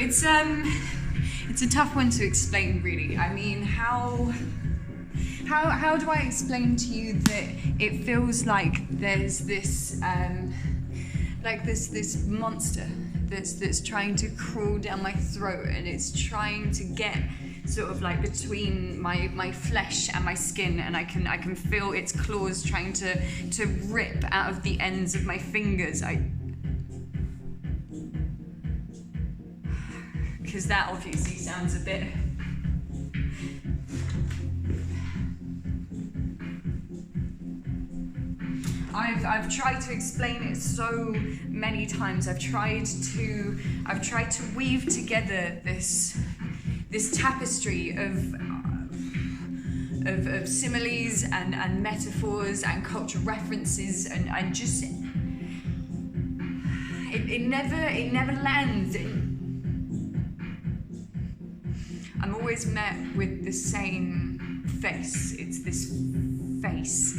It's a tough one to explain, really. I mean, how do I explain to you that it feels like there's this this monster that's trying to crawl down my throat, and it's trying to get sort of like between my flesh and my skin, and I can feel its claws trying to rip out of the ends of my fingers. Because that obviously sounds a bit... I've tried to explain it so many times. I've tried to weave together this tapestry of similes and metaphors and cultural references, and just it never lands. I'm always met with the same face. It's this face.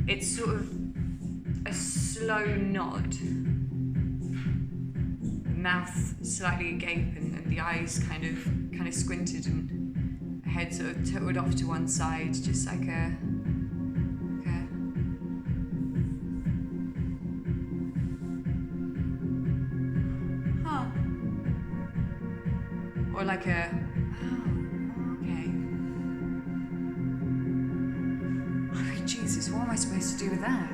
It's sort of a slow nod, mouth slightly agape, and the eyes kind of squinted, and head sort of tilted off to one side, just like a or like a, oh, okay. I mean, Jesus, what am I supposed to do with that?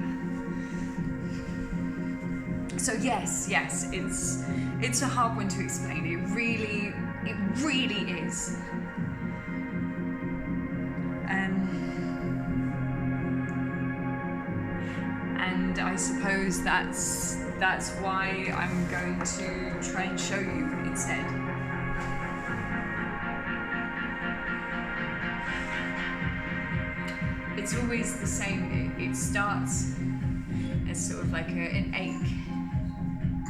So yes, it's a hard one to explain. It really is. And I suppose that's why I'm going to try and show you instead. It's always the same. It starts as sort of like an ache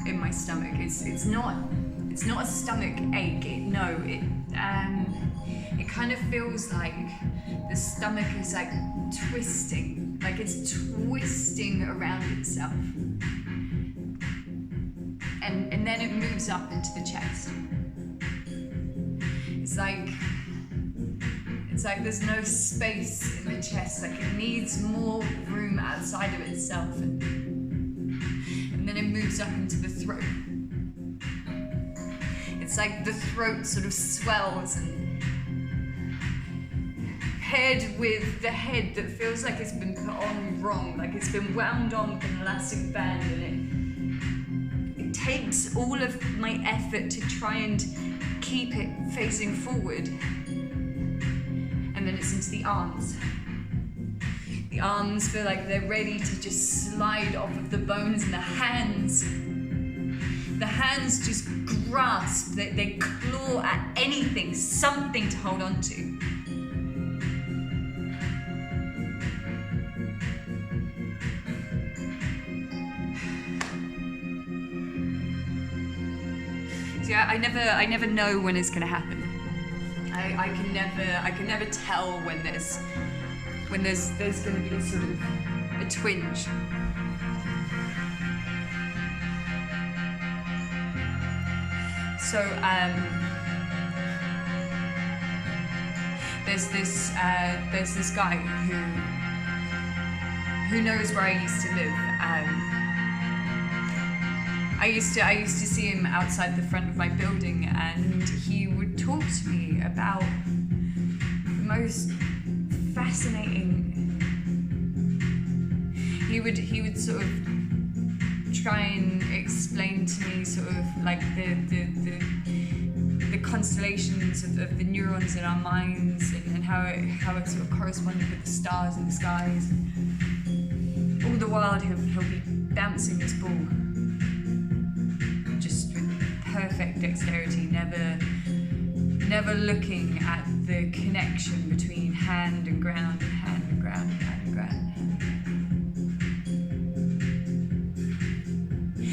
in my stomach. It's not a stomach ache. It kind of feels like the stomach is like twisting, like it's twisting around itself, and then it moves up into the chest. It's like there's no space in the chest, like it needs more room outside of itself, and then it moves up into the throat. It's like the throat sort of swells, and paired with the head that feels like it's been put on wrong, like it's been wound on with an elastic band, and it takes all of my effort to try and keep it facing forward. And then it's into the arms. The arms feel like they're ready to just slide off of the bones, and the hands just grasp, they claw at anything, something to hold on to. So yeah, I never know when it's gonna happen. I can never tell when there's going to be sort of a twinge. So there's this guy who knows where I used to live. I used to see him outside the front of my building, and he would talk to me about the most fascinating. He would sort of try and explain to me sort of like the constellations of the neurons in our minds, and how it sort of corresponded with the stars in the skies. All the while he'll be bouncing this ball, just with perfect dexterity, never looking at the connection between hand and ground, and hand and ground, and hand and ground.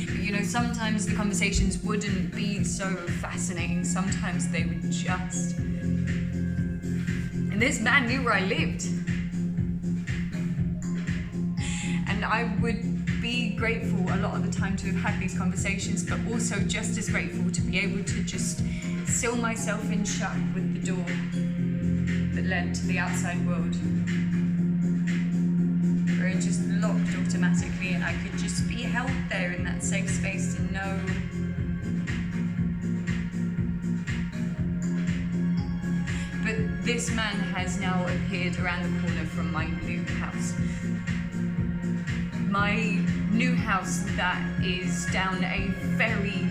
But you know, sometimes the conversations wouldn't be so fascinating. Sometimes they would just... And this man knew where I lived. And I would be grateful a lot of the time to have had these conversations, but also just as grateful to be able to just seal myself in shut with the door that led to the outside world, where it just locked automatically and I could just be held there in that safe space to know but this man has now appeared around the corner from my new house. My new house that is down a very,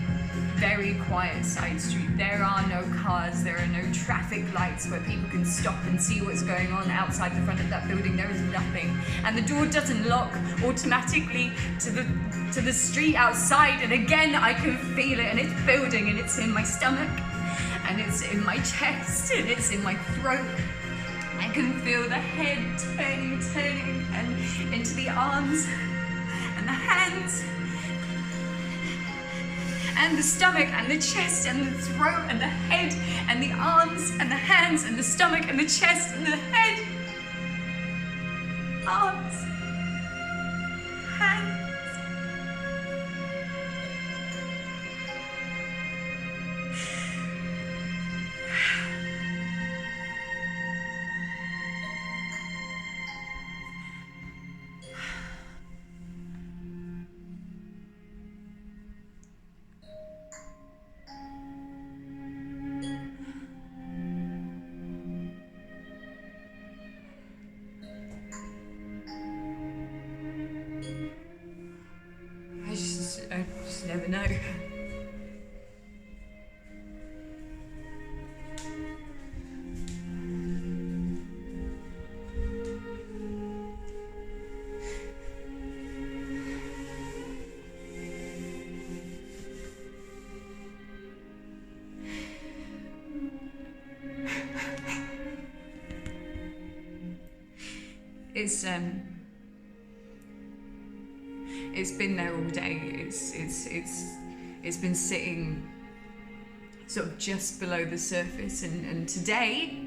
very quiet side street. There are no cars, there are no traffic lights where people can stop and see what's going on outside the front of that building. There is nothing. And the door doesn't lock automatically to the street outside. And again, I can feel it, and it's building, and it's in my stomach, and it's in my chest, and it's in my throat. I can feel the head turning, and into the arms, and the hands, and the stomach, and the chest, and the throat, and the head, and the arms, and the hands, and the stomach, and the chest, and the head, arms, hands. I just never know. It's been there all day. It's been sitting sort of just below the surface, and today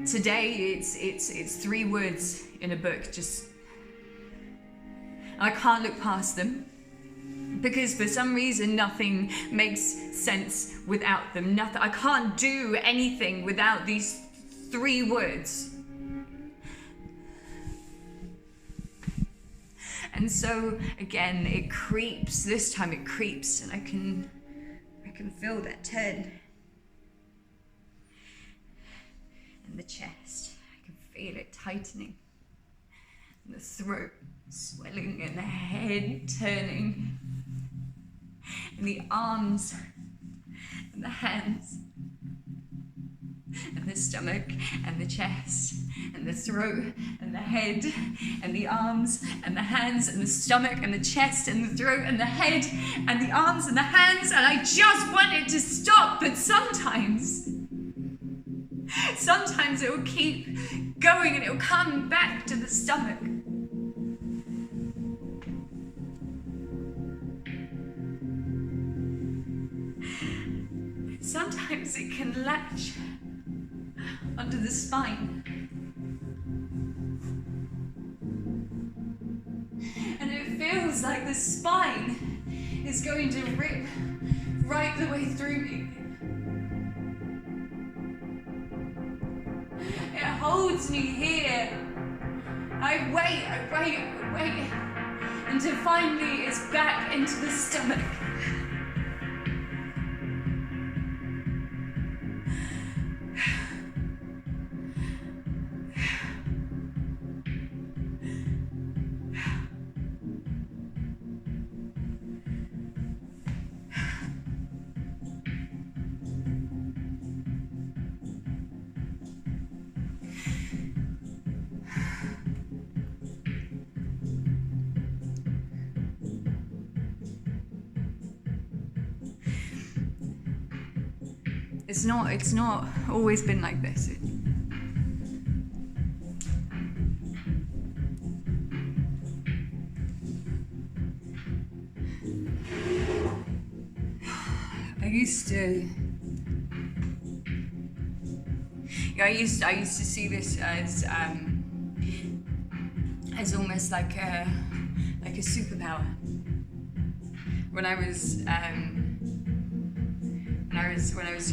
it's 3 words in a book. Just I can't look past them because for some reason nothing makes sense without them. I can't do anything without these 3 words. And so again, it creeps. This time it creeps, and I can feel that turn in the chest. I can feel it tightening, and the throat swelling, and the head turning, and the arms, and the hands, and the stomach, and the chest, and the throat, and the head, and the arms, and the hands, and the stomach, and the chest, and the throat, and the head, and the arms, and the hands, and I just want it to stop, but sometimes it will keep going, and it will come back to the stomach. Sometimes it can latch onto the spine. And it feels like the spine is going to rip right the way through me. It holds me here. I wait, until finally it's back into the stomach. It's not always been like this. I used to see this as almost like like a superpower. When I was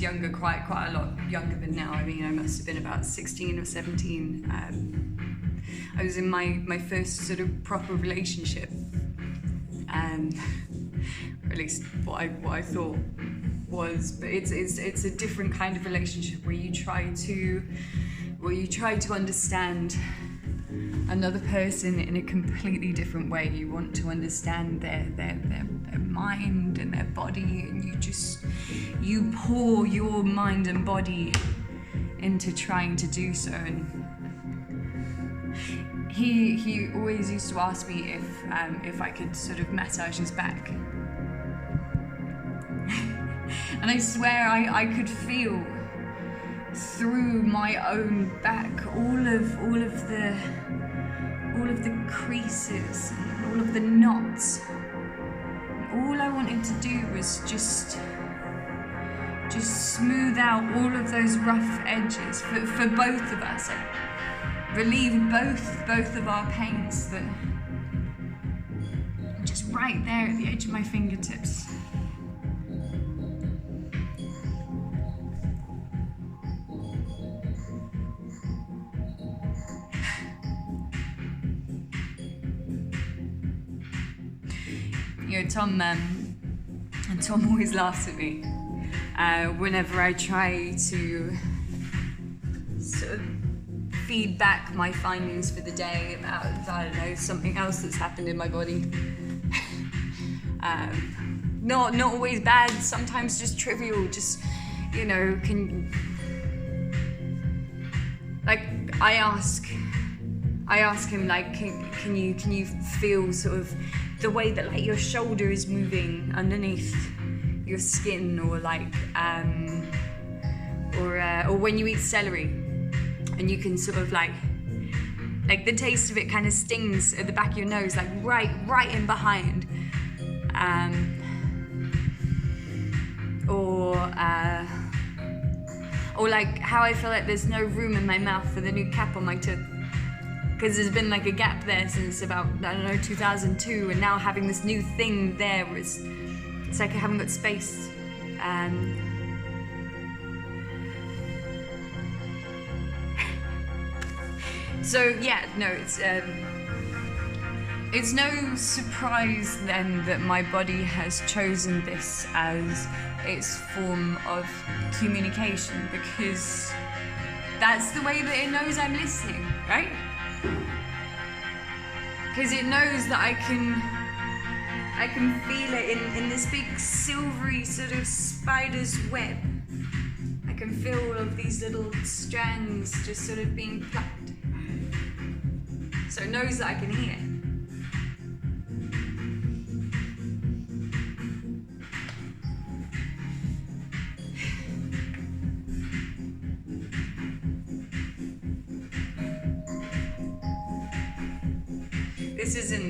younger, quite a lot younger than now. I mean, I must have been about 16 or 17. I was in my first sort of proper relationship, or at least what I thought was. But it's a different kind of relationship where you try to understand another person in a completely different way. You want to understand their mind and their body, and you pour your mind and body into trying to do so. And he always used to ask me if I could sort of massage his back. And I swear I could feel through my own back all of the creases and all of the knots. All I wanted to do was just smooth out all of those rough edges for both of us. Relieve both of our pains, that just right there at the edge of my fingertips. You know, Tom always laughs at me whenever I try to sort of feed back my findings for the day about, I don't know, something else that's happened in my body. Not always bad, sometimes just trivial, just, you know, I ask him, like, can you feel sort of the way that, like, your shoulder is moving underneath your skin, or like, or when you eat celery, and you can sort of like the taste of it kind of stings at the back of your nose, like right in behind, or like how I feel like there's no room in my mouth for the new cap on my tooth, because there's been like a gap there since about, I don't know, 2002, and now having this new thing there was, it's like I haven't got space. So yeah, no, it's no surprise then that my body has chosen this as its form of communication, because that's the way that it knows I'm listening, right? Because it knows that I can feel it in this big silvery sort of spider's web. I can feel all of these little strands just sort of being plucked. So it knows that I can hear.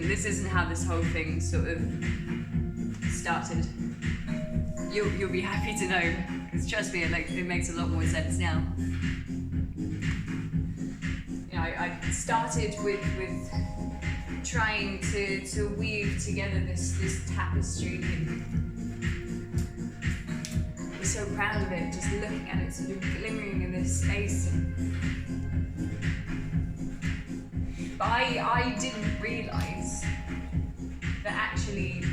This isn't how this whole thing sort of started. You'll be happy to know, because trust me, it makes a lot more sense now. You know, I started with trying to weave together this tapestry. I was so proud of it, just looking at it sort of glimmering in this space. But I didn't realise that actually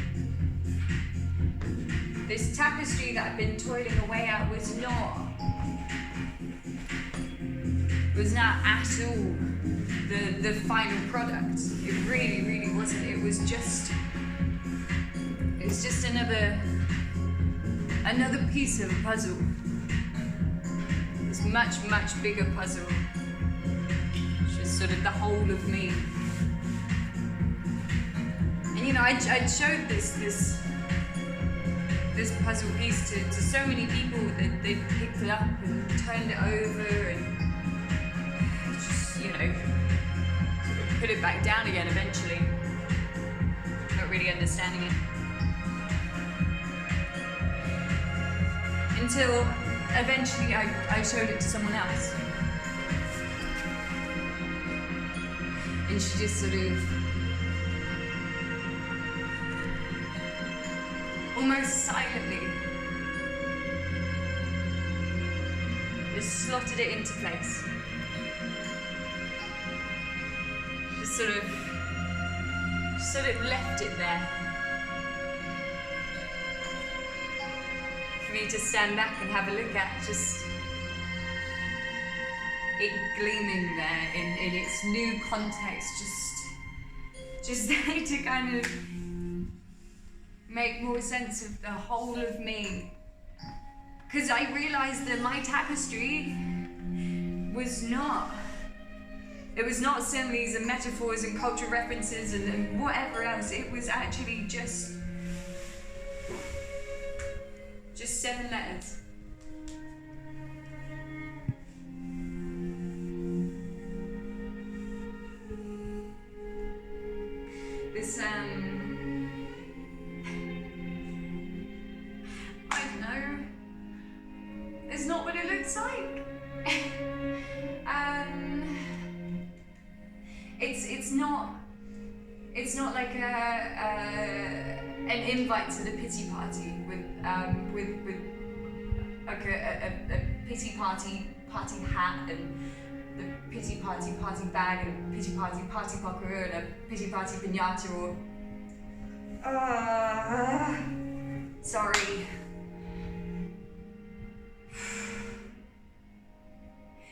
this tapestry that I've been toiling away at was not at all the final product. It really wasn't. It was just another piece of a puzzle. This much bigger puzzle. Sort of the whole of me. And you know, I showed this puzzle piece to so many people that they picked it up and turned it over and just, you know, sort of put it back down again eventually, not really understanding it. Until eventually I showed it to someone else. And she just sort of almost silently, just slotted it into place. Just sort of left it there. For me to stand back and have a look at, just it gleaming there in its new context, just there to kind of make more sense of the whole of me. Because I realized that my tapestry was not similes and metaphors and cultural references and whatever else. It was actually just 7 letters. This, I don't know, it's not what it looks like. It's not like an invite to the pity party with like a pity party hat and the pity party bag and a pity party pocker and a pity party piñata or sorry.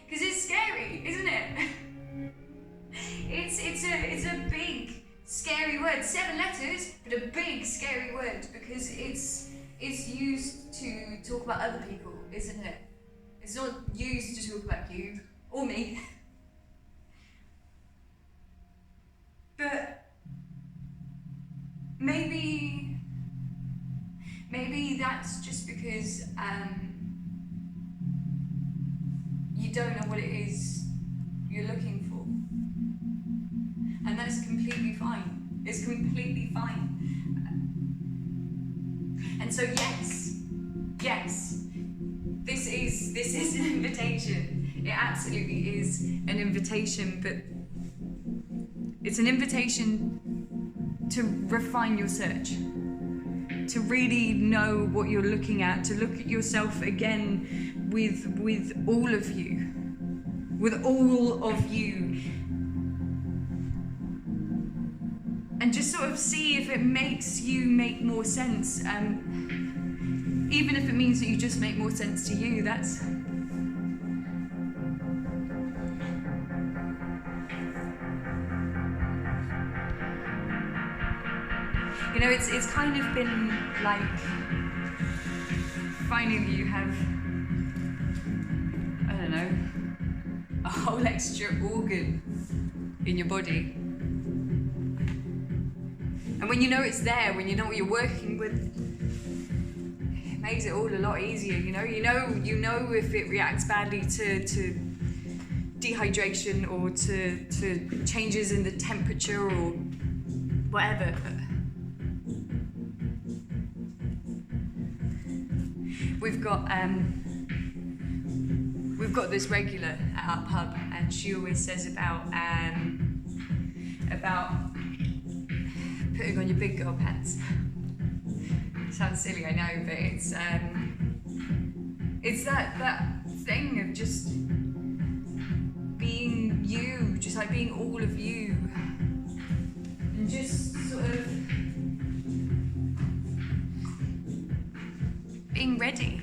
Because it's scary, isn't it? It's a big, scary word. 7 letters, but a big, scary word because it's used to talk about other people, isn't it? It's not used to talk about you or me. But maybe that's just because you don't know what it is you're looking for. And that's completely fine. It's completely fine. And so yes, this is an invitation. It absolutely is an invitation, but it's an invitation to refine your search, to really know what you're looking at, to look at yourself again with all of you, and just sort of see if it makes you make more sense. Even if it means that you just make more sense to you, that's... You know, it's kind of been like finding that you have, I don't know, a whole extra organ in your body. And when you know it's there, when you know what you're working with, it makes it all a lot easier, you know? You know if it reacts badly to dehydration or to changes in the temperature or whatever. We've got this regular at our pub, and she always says about putting on your big girl pants. Sounds silly, I know, but it's that thing of just being you, just like being all of you, and just sort of being ready.